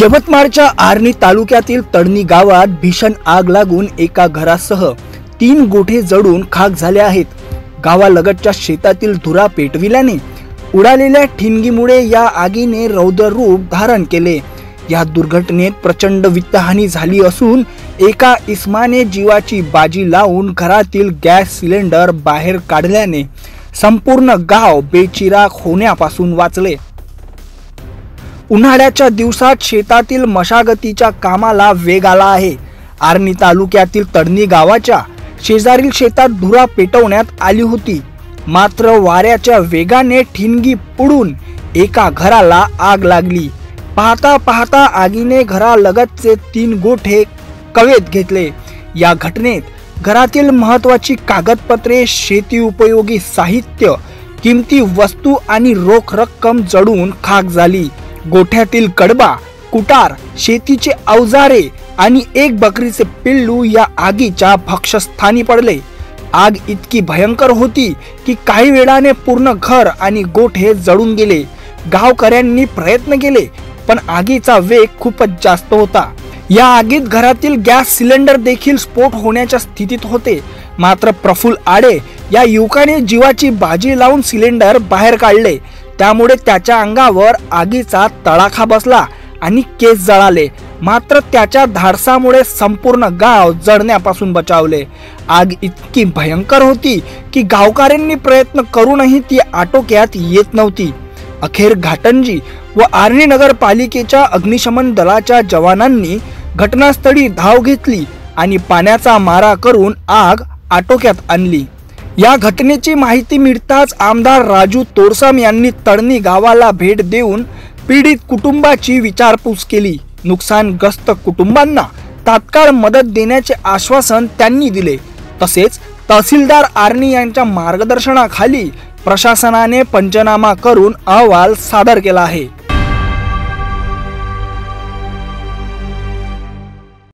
यवतमाळच्या आर्णी तालुक्यातील तडणी गावात भीषण आग लागून एका घरासह 3 गोठे जळून खाक झाले आहेत। गावालगतच्या शेतातील धुरा पेटविल्याने उडालेल्या ठिणगीमुळे या आगीने रौद्र रूप धारण केले। या दुर्घटनेत प्रचंड वित्तहानी झाली असून एका इस्माने जीवाची बाजी लावून घरातील गॅस सिलेंडर बाहेर काढल्याने संपूर्ण गाव बेचिराख होण्यापासून वाचले। उन्हाळ्याच्या दिवसात शेतातील मशागतीच्या कामाला वेग आला आहे। आर्णी तालुक्यातील तडणी गावाच्या शेजारील शेतात धुरा पेटवण्यात आली होती, मात्र वाऱ्याच्या वेगाने ठिणगी पुडून एका घराला आग लागली। पाहता पाहता आगीने घरालगतचे 3 गोठे कवेत घेतले। या घटनेत घरातील महत्त्वाची कागदपत्रे, शेती उपयोगी साहित्य, किमती वस्तू आणि रोख रक्कम जळून खाक झाली। गोठ्यातील कडबा, कुटार, शेतीचे अवजारे आणि एक बकरीचे पिल्लू या आगीच्या भक्षस्थानी पडले। आग इतकी भयंकर होती की काही वेळाने पूर्ण घर आणि गोठे जळून गेले। गावकऱ्यांनी प्रयत्न केले, पण आगीचा वेग खूपच जास्त होता। या आगीत घरातील गॅस सिलेंडर देखील स्फोट होण्याच्या स्थितीत होते, मात्र प्रफुल्ल आडे या युवकाने जीवाची बाजी लावून सिलेंडर बाहेर काढले। त्यामुळे त्याच्या अंगावर आगीचा तडाखा बसला आणि केस जळाले, मात्र त्याच्या धाडसामुळे संपूर्ण गाव जळण्यापासून बचावले। आग इतकी भयंकर होती की गावकऱ्यांनी प्रयत्न करूनही ती आटोक्यात येत नव्हती। अखेर घाटंजी व आर्णी नगरपालिकेच्या अग्निशमन दलाच्या जवानांनी घटनास्थळी धाव घेतली आणि पाण्याचा मारा करून आग आटोक्यात आणली। या घटनेची माहिती मिळताच आमदार राजू तोरसम यांनी तडणी गावाला भेट देऊन पीडित कुटुंबाची विचारपूस केली। नुकसानग्रस्त कुटुंबांना तात्काळ मदत देण्याचे आश्वासन त्यांनी दिले। तसेच तहसीलदार आर्णी यांच्या मार्गदर्शनाखाली प्रशासनाने पंचनामा करून अहवाल सादर केला आहे।